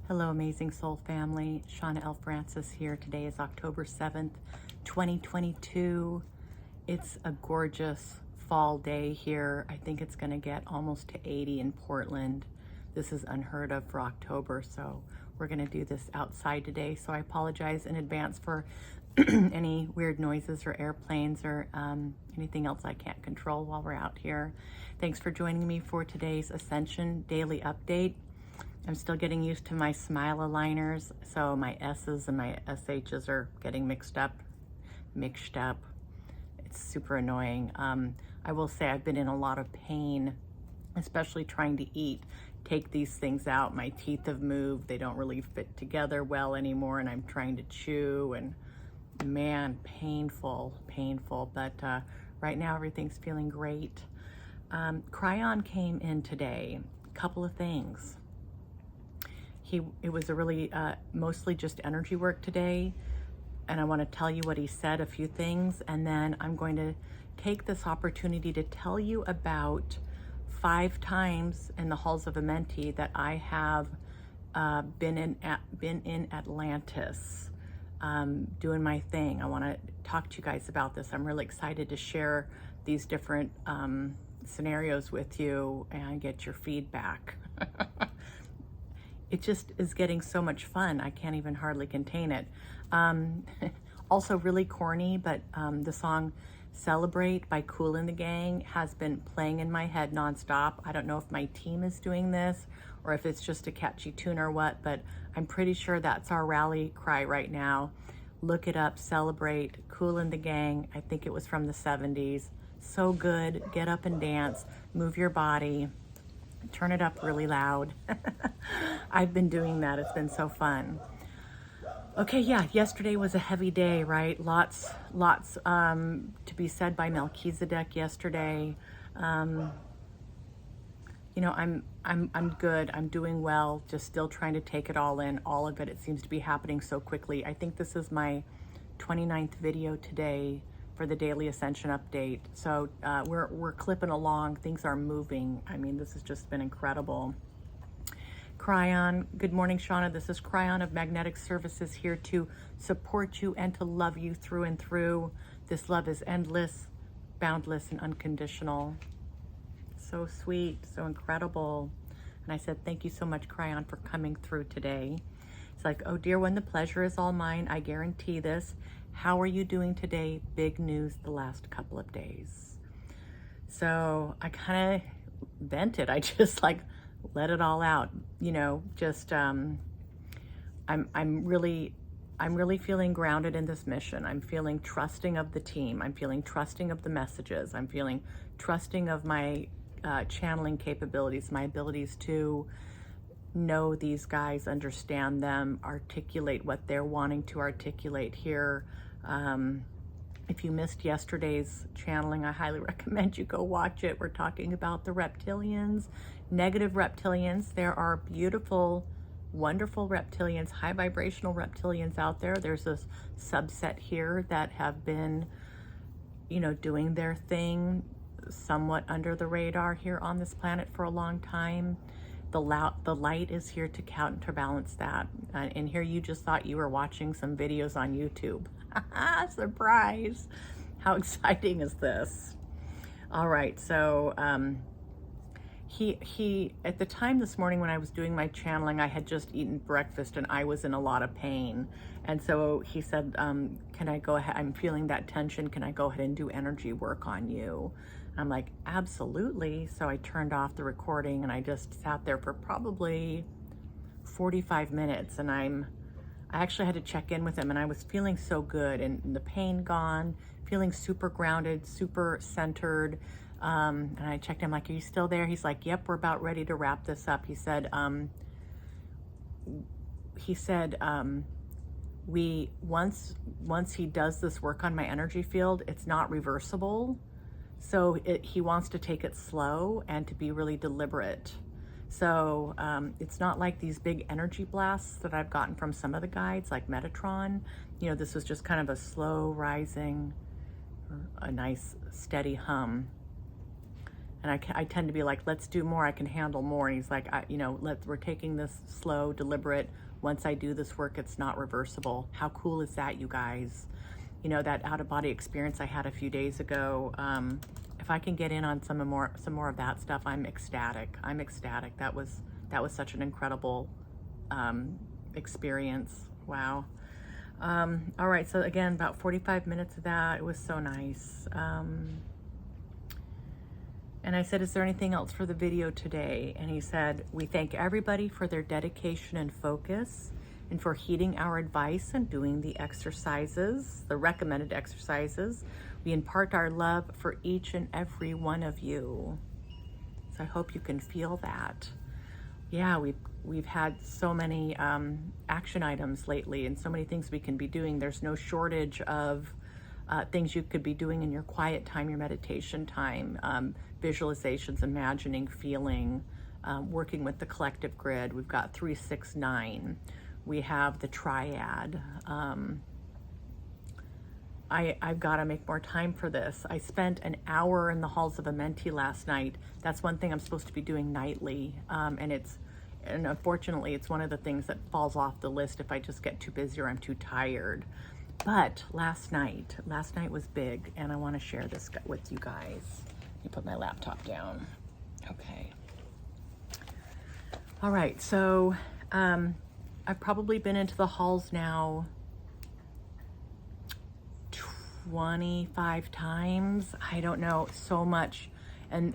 Hello, amazing soul family. Shauna L. Francis here. Today is October 7th, 2022. It's a gorgeous fall day here. I think it's going to get almost to 80 in Portland. This is unheard of for October, so we're going to do this outside today. So I apologize in advance for any weird noises or airplanes or anything else I can't control while we're out here. Thanks for joining me for today's Ascension daily update. I'm still getting used to my smile aligners, so my S's and my SH's are getting mixed up. It's super annoying. I will say I've been in a lot of pain, especially trying to take these things out. My teeth have moved. They don't really fit together well anymore, and I'm trying to chew, and man, painful. But right now everything's feeling great. Kryon came in today. A couple of things. It was a really mostly just energy work today, and I want to tell you what he said, a few things, and then I'm going to take this opportunity to tell you about 5 times in the Halls of Amenti that I have been in Atlantis, doing my thing. I want to talk to you guys about this. I'm really excited to share these different scenarios with you and get your feedback. It just is getting so much fun. I can't even hardly contain it. Also really corny, but the song Celebrate by Kool and the Gang has been playing in my head nonstop. I don't know if my team is doing this or if it's just a catchy tune or what, but I'm pretty sure that's our rally cry right now. Look it up, Celebrate, Kool and the Gang. I think it was from the 70s. So good. Get up and dance, move your body. Turn it up really loud. I've been doing that. It's been so fun. Okay, yeah, yesterday was a heavy day, right? Lots to be said by Melchizedek yesterday. You know, I'm good. I'm doing well. Just still trying to take it all in. All of it. It seems to be happening so quickly. I think this is my 29th video today for the daily Ascension update. So we're clipping along. Things are moving. I mean, this has just been incredible. Kryon, good morning, Shauna. This is Kryon of Magnetic Services, here to support you and to love you through and through. This love is endless, boundless, and unconditional. So sweet, so incredible. And I said, thank you so much, Kryon, for coming through today. It's like, oh dear one, the pleasure is all mine. I guarantee this. How are you doing today? Big news the last couple of days. So I kind of vented. I just like let it all out, you know, just I'm really feeling grounded in this mission. I'm feeling trusting of the team. I'm feeling trusting of the messages. I'm feeling trusting of my channeling capabilities, my abilities to know these guys, understand them, articulate what they're wanting to articulate here. If you missed yesterday's channeling, I highly recommend you go watch it. We're talking about the reptilians, negative reptilians. There are beautiful, wonderful reptilians, high vibrational reptilians out there. There's a subset here that have been, you know, doing their thing somewhat under the radar here on this planet for a long time. The light is here to counterbalance that. And here you just thought you were watching some videos on YouTube. Surprise! How exciting is this? All right, so he at the time this morning when I was doing my channeling, I had just eaten breakfast and I was in a lot of pain. And so he said, can I go ahead? I'm feeling that tension. Can I go ahead and do energy work on you? I'm like, absolutely. So I turned off the recording and I just sat there for probably 45 minutes. And I actually had to check in with him, and I was feeling so good, and the pain gone, feeling super grounded, super centered. And I checked him, like, are you still there? He's like, yep, we're about ready to wrap this up. He said, once he does this work on my energy field, it's not reversible. So he wants to take it slow and to be really deliberate. So it's not like these big energy blasts that I've gotten from some of the guides, like Metatron. You know, this was just kind of a slow rising, a nice steady hum. And I tend to be like, let's do more, I can handle more. And he's like, you know, we're taking this slow, deliberate. Once I do this work, it's not reversible. How cool is that, you guys? You know, that out-of-body experience I had a few days ago, if I can get in on some more of that stuff, I'm ecstatic. I'm ecstatic. That was such an incredible experience. Wow. All right, so again, about 45 minutes of that. It was so nice. And I said, is there anything else for the video today? And he said, we thank everybody for their dedication and focus and for heeding our advice and doing the exercises, the recommended exercises. We impart our love for each and every one of you. So I hope you can feel that. Yeah, we've had so many action items lately and so many things we can be doing. There's no shortage of things you could be doing in your quiet time, your meditation time, visualizations, imagining, feeling, working with the collective grid. We've got 3, 6, 9. We have the triad. I've got to make more time for this. I spent an hour in the Halls of Amenti last night. That's one thing I'm supposed to be doing nightly. And unfortunately, it's one of the things that falls off the list if I just get too busy or I'm too tired. But last night was big, and I want to share this with you guys. Let me put my laptop down. Okay. All right, so I've probably been into the halls now 25 times. I don't know, so much. And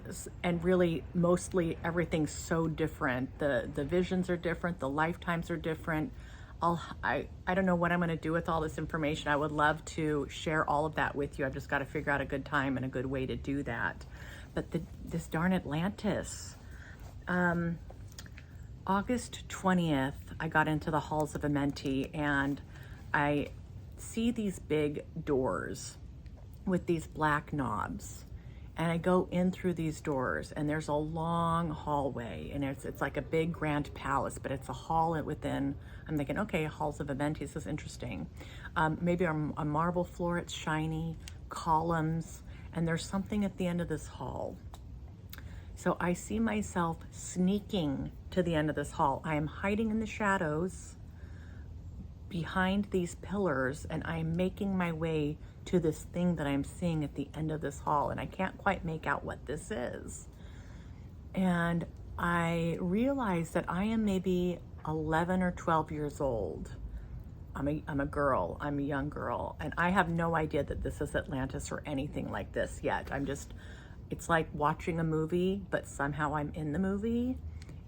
really, mostly everything's so different. The visions are different, the lifetimes are different. I don't know what I'm going to do with all this information. I would love to share all of that with you. I've just got to figure out a good time and a good way to do that. But this darn Atlantis. August 20th, I got into the Halls of Amenti, and I see these big doors with these black knobs. And I go in through these doors, and there's a long hallway, and it's like a big grand palace, but it's a hall within. I'm thinking, okay, Halls of Amenti, this is interesting. Maybe a marble floor, it's shiny, columns, and there's something at the end of this hall. So I see myself sneaking to the end of this hall. I am hiding in the shadows behind these pillars, and I am making my way to this thing that I'm seeing at the end of this hall, and I can't quite make out what this is. And I realize that I am maybe 11 or 12 years old. I'm a girl, I'm a young girl, and I have no idea that this is Atlantis or anything like this yet. It's like watching a movie, but somehow I'm in the movie,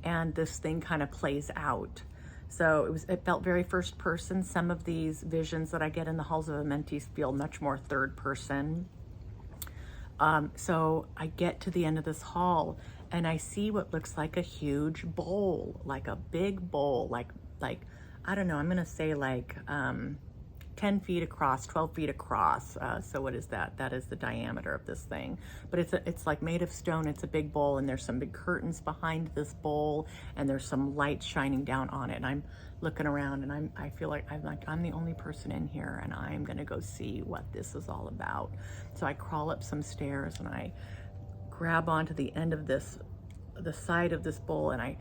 and this thing kind of plays out. So it felt very first person. Some of these visions that I get in the Halls of Amenti feel much more third person. So I get to the end of this hall, and I see what looks like a huge bowl, like a big bowl, like I don't know, I'm gonna say like 10 feet across, 12 feet across. So what is that? That is the diameter of this thing. But it's like made of stone. It's a big bowl, and there's some big curtains behind this bowl, and there's some light shining down on it. And I'm looking around, and I feel like I'm the only person in here, and I'm gonna go see what this is all about. So I crawl up some stairs, and I grab onto the end of the side of this bowl, and I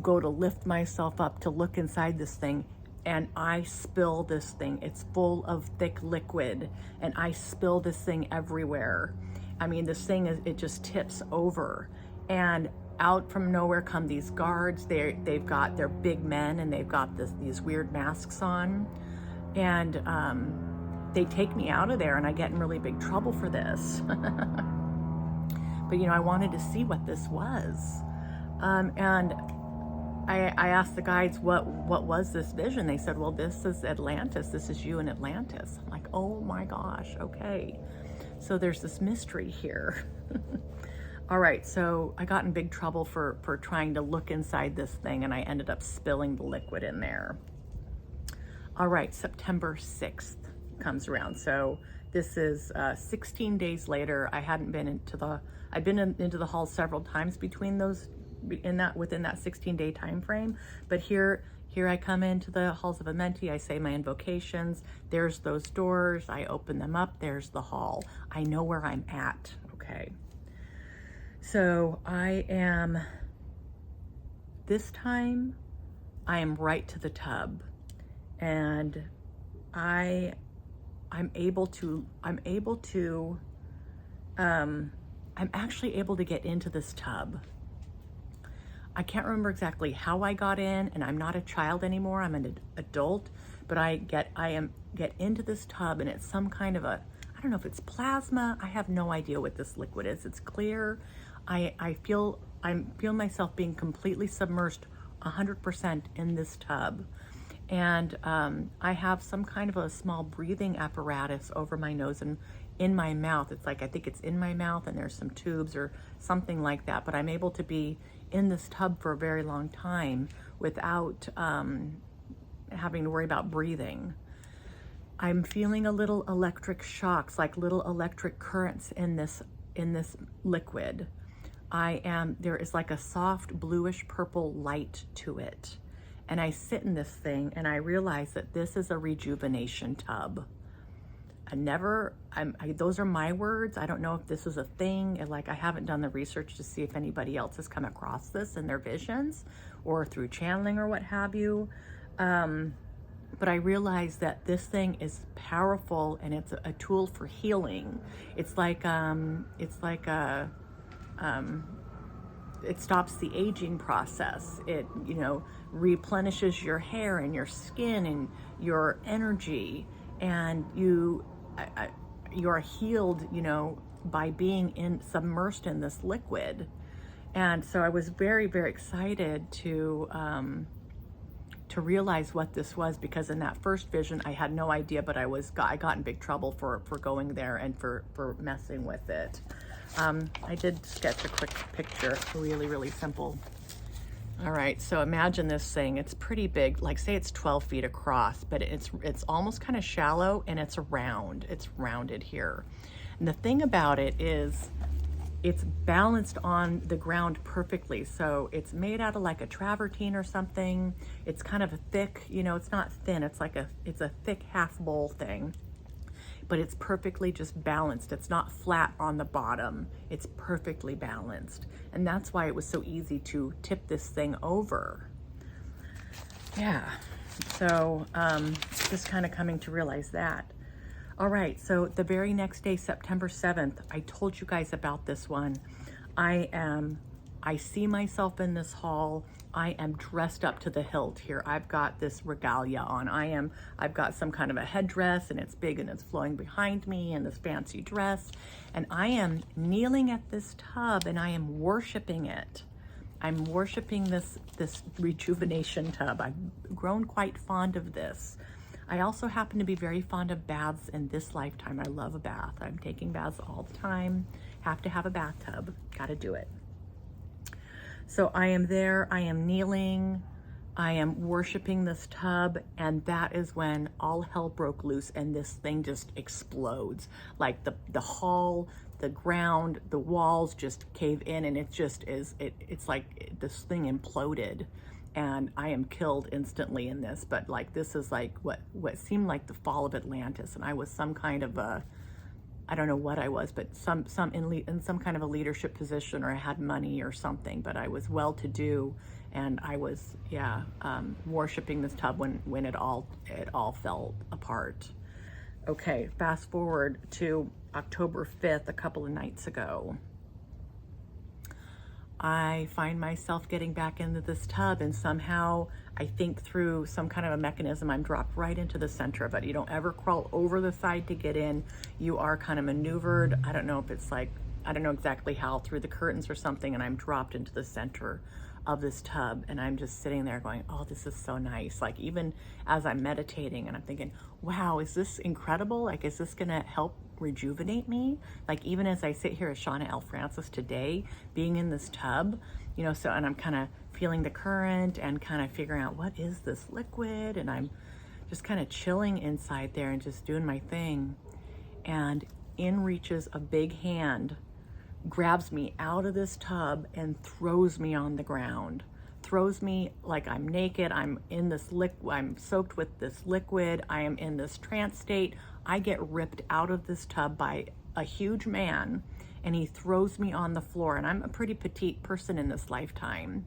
go to lift myself up to look inside this thing, and I spill this thing. It's full of thick liquid, and I spill this thing everywhere. I mean, this thing it just tips over, and out from nowhere come these guards. They're big men, and they've got these weird masks on, and they take me out of there, and I get in really big trouble for this. But you know, I wanted to see what this was, and I asked the guides, what was this vision? They said, well, this is Atlantis. This is you in Atlantis. I'm like, oh my gosh, okay. So there's this mystery here. All right, so I got in big trouble for trying to look inside this thing, and I ended up spilling the liquid in there. All right, September 6th comes around. So this is 16 days later. I'd been into the hall several times between those, within that 16-day time frame. But here I come into the Halls of Amenti. I say my invocations. There's those doors. I open them up. There's the hall. I know where I'm at. Okay. So this time I am right to the tub, and I'm actually able to get into this tub. I can't remember exactly how I got in, and I'm not a child anymore, I'm an adult, but I get into this tub, and it's some kind of I don't know if it's plasma. I have no idea what this liquid is. It's clear. I feel myself being completely submersed 100% in this tub. And I have some kind of a small breathing apparatus over my nose and in my mouth. It's like, I think it's in my mouth, and there's some tubes or something like that. But I'm able to be in this tub for a very long time without having to worry about breathing. I'm feeling a little electric shocks, like little electric currents in this liquid. There is like a soft bluish purple light to it. And I sit in this thing, and I realize that this is a rejuvenation tub. Those are my words. I don't know if this is a thing. Like, I haven't done the research to see if anybody else has come across this in their visions or through channeling or what have you. But I realize that this thing is powerful, and it's a tool for healing. It stops the aging process. It, replenishes your hair and your skin and your energy, and you are healed, by being submersed in this liquid. And so I was very, very excited to realize what this was, because in that first vision I had no idea, but I got in big trouble for going there and for messing with it. I did sketch a quick picture, really, really simple. All right, so imagine this thing. It's pretty big, like say it's 12 feet across, but it's almost kind of shallow, and it's rounded here. And the thing about it is it's balanced on the ground perfectly. So it's made out of like a travertine or something. It's kind of a thick, it's not thin. It's a thick half bowl thing, but it's perfectly just balanced. It's not flat on the bottom. It's perfectly balanced. And that's why it was so easy to tip this thing over. Yeah, so just kind of coming to realize that. All right, so the very next day, September 7th, I told you guys about this one. I see myself in this hall. I am dressed up to the hilt here. I've got this regalia on. I've got some kind of a headdress, and it's big and it's flowing behind me, and this fancy dress. And I am kneeling at this tub, and I am worshiping it. I'm worshiping this rejuvenation tub. I've grown quite fond of this. I also happen to be very fond of baths in this lifetime. I love a bath. I'm taking baths all the time. Have to have a bathtub. Gotta do it. So I am there, I am kneeling, I am worshiping this tub, and that is when all hell broke loose, and this thing just explodes. Like the hall, the ground, the walls just cave in, and it just is, it's like this thing imploded, and I am killed instantly in this. But like, this is like what seemed like the fall of Atlantis, and I was some kind of I don't know what I was, but in some kind of a leadership position, or I had money or something, but I was well-to-do, and I was, worshiping this tub when it all fell apart. Okay, fast forward to October 5th, a couple of nights ago. I find myself getting back into this tub, and somehow I think through some kind of a mechanism, I'm dropped right into the center of it. You don't ever crawl over the side to get in. You are kind of maneuvered. I don't know if it's like, I don't know exactly how, through the curtains or something, and I'm dropped into the center of this tub, and I'm just sitting there going, oh, this is so nice. Like, even as I'm meditating, and I'm thinking, wow, is this incredible? Like, is this gonna help rejuvenate me? Like, even as I sit here as Shauna L. Francis today, being in this tub, so, and I'm kind of feeling the current and kind of figuring out, what is this liquid? And I'm just kind of chilling inside there and just doing my thing. And in reaches a big hand, grabs me out of this tub and throws me on the ground. Throws me like I'm naked. I'm in this I'm soaked with this liquid. I am in this trance state. I get ripped out of this tub by a huge man, and he throws me on the floor. And I'm a pretty petite person in this lifetime.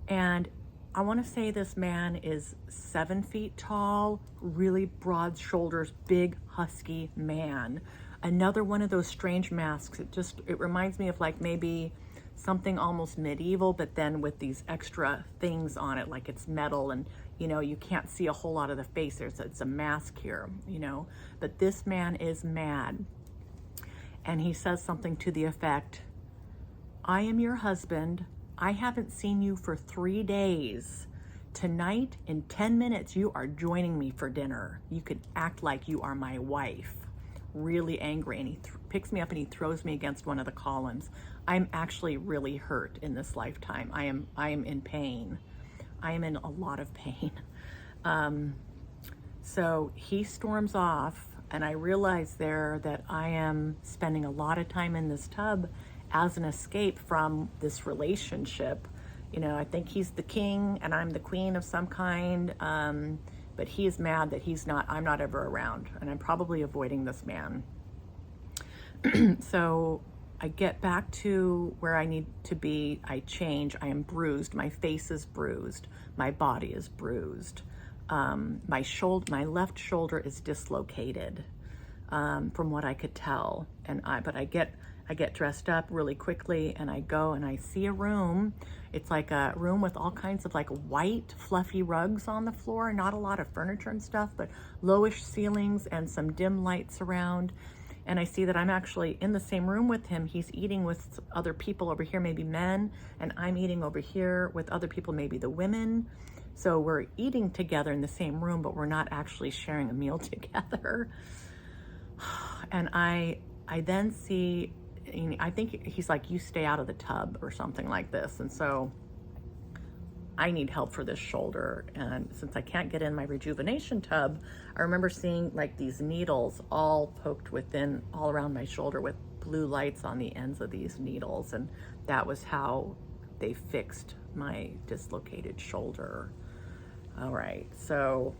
And I want to say this man is 7 feet tall, really broad shoulders, big, husky man. Another one of those strange masks. It reminds me of like maybe something almost medieval, but then with these extra things on it, like it's metal and, you know, you can't see a whole lot of the face. It's a mask here, you know, but this man is mad. And he says something to the effect, I am your husband. I haven't seen you for 3 days. Tonight, in 10 minutes, you are joining me for dinner. You can act like you are my wife. Really angry, and he picks me up and he throws me against one of the columns. I'm actually really hurt in this lifetime. I am in pain. I am in a lot of pain. So he storms off, and I realize there that I am spending a lot of time in this tub as an escape from this relationship. You know, I think he's the king and I'm the queen of some kind. But he is mad that I'm not ever around, and I'm probably avoiding this man. So I get back to where I need to be. I change. I am bruised. My face is bruised. My body is bruised. My left shoulder is dislocated, from what I could tell. But I get dressed up really quickly, and I go and I see a room. It's like a room with all kinds of like white fluffy rugs on the floor, not a lot of furniture and stuff, but lowish ceilings and some dim lights around. And I see that I'm actually in the same room with him. He's eating with other people over here, maybe men, and I'm eating over here with other people, maybe the women. So we're eating together in the same room, but we're not actually sharing a meal together. And I then see, I think he's like, you stay out of the tub or something like this. And so I need help for this shoulder. And since I can't get in my rejuvenation tub, I remember seeing like these needles all poked all around my shoulder with blue lights on the ends of these needles. And that was how they fixed my dislocated shoulder. All right, so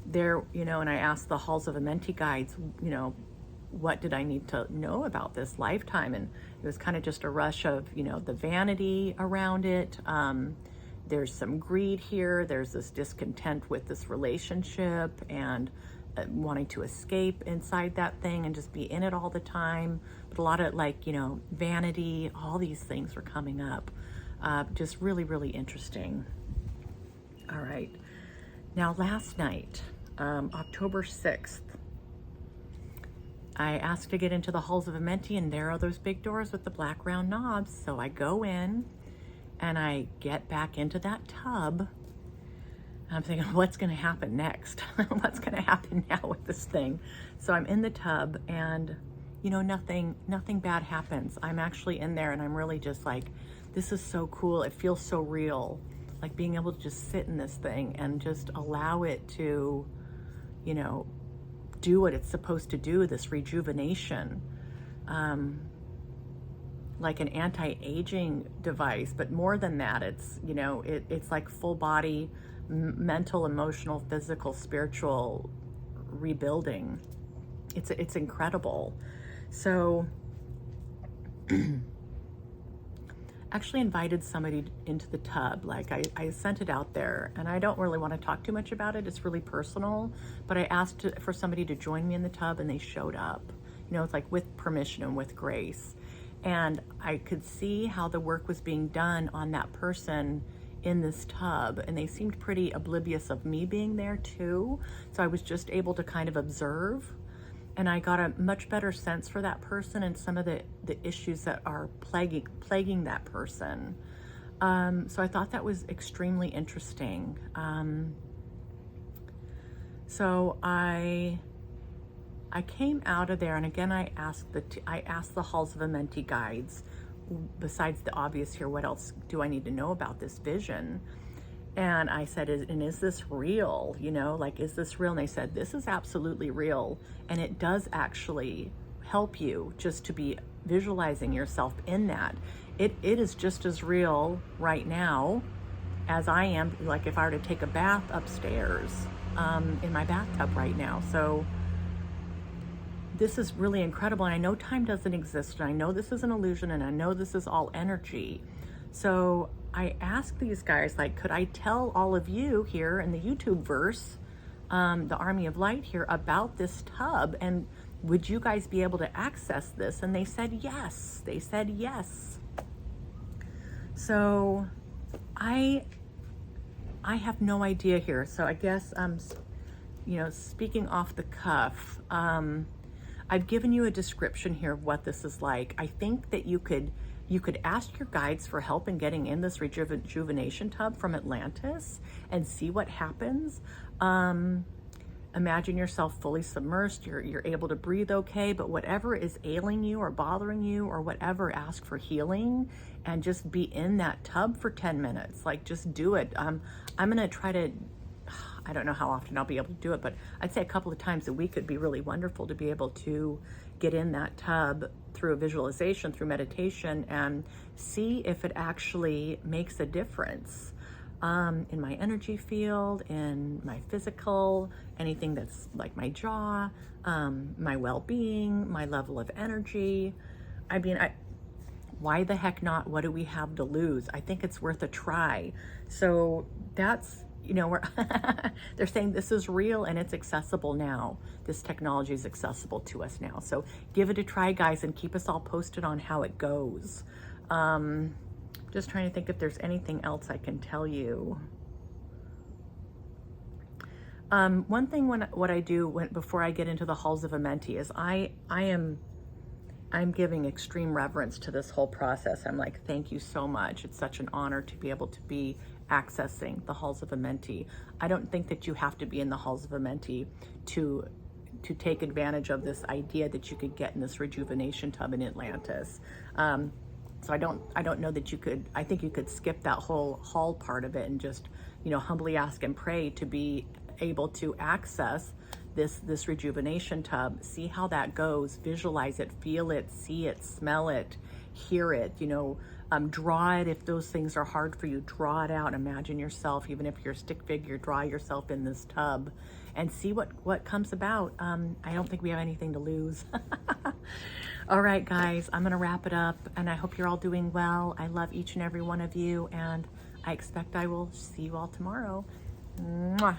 there, you know, and I asked the Halls of Amenti guides, you know, what did I need to know about this lifetime? And it was kind of just a rush of, you know, the vanity around it. There's some greed here. There's this discontent with this relationship and wanting to escape inside that thing and just be in it all the time. But a lot of like, you know, vanity, all these things were coming up. Just really, really interesting. All right. Now, last night, October 6th, I asked to get into the Halls of Amenti, and there are those big doors with the black round knobs. So I go in and I get back into that tub. I'm thinking, what's going to happen next? What's going to happen now with this thing? So I'm in the tub, and you know, nothing bad happens. I'm actually in there, and I'm really just like, this is so cool. It feels so real, like being able to just sit in this thing and just allow it to, you know, do what it's supposed to do, this rejuvenation, like an anti-aging device. But more than that, it's, you know, it's like full body, mental, emotional, physical, spiritual rebuilding. It's incredible. So actually invited somebody into the tub. Like I sent it out there, and I don't really want to talk too much about it. It's really personal, but I asked for somebody to join me in the tub, and they showed up. You know, it's like with permission and with grace. And I could see how the work was being done on that person in this tub, and they seemed pretty oblivious of me being there too. So I was just able to kind of observe, and I got a much better sense for that person and some of the issues that are plaguing that person. So I thought that was extremely interesting. So I came out of there, and again, I asked the Halls of Amenti guides, besides the obvious here, what else do I need to know about this vision? And I said, is this real? You know, like, is this real? And they said, this is absolutely real. And it does actually help you just to be visualizing yourself in that. It is just as real right now as I am, like if I were to take a bath upstairs, in my bathtub right now. So this is really incredible. And I know time doesn't exist, and I know this is an illusion, and I know this is all energy. So I asked these guys, like, could I tell all of you here in the YouTube verse, the Army of Light here, about this tub, and would you guys be able to access this? And they said yes. They said yes. So I have no idea here. So I guess you know, speaking off the cuff, I've given you a description here of what this is like. I think that you could ask your guides for help in getting in this rejuvenation tub from Atlantis and see what happens. Imagine yourself fully submersed. You're able to breathe okay, but whatever is ailing you or bothering you or whatever, ask for healing and just be in that tub for 10 minutes. Like, just do it. I'm gonna try to, I don't know how often I'll be able to do it, but I'd say a couple of times a week would be really wonderful to be able to get in that tub through a visualization, through meditation, and see if it actually makes a difference in my energy field, in my physical, anything that's like my jaw, my well-being, my level of energy. I mean, why the heck not? What do we have to lose? I think it's worth a try. So that's, you know, they're saying this is real and it's accessible now. This technology is accessible to us now. So give it a try, guys, and keep us all posted on how it goes. Just trying to think if there's anything else I can tell you. One thing what I do before I get into the Halls of Amenti is I'm giving extreme reverence to this whole process. I'm like, thank you so much. It's such an honor to be able to be accessing the Halls of Amenti. I don't think that you have to be in the Halls of Amenti to take advantage of this idea that you could get in this rejuvenation tub in Atlantis. So I don't know that you could. I think you could skip that whole hall part of it and just, you know, humbly ask and pray to be able to access this rejuvenation tub. See how that goes. Visualize it, feel it, see it, smell it, hear it. You know, draw it if those things are hard for you. Draw it out. Imagine yourself, even if you're a stick figure, draw yourself in this tub and see what comes about. I don't think we have anything to lose. All right, guys, I'm gonna wrap it up, and I hope you're all doing well. I love each and every one of you, and I expect I will see you all tomorrow. Mwah.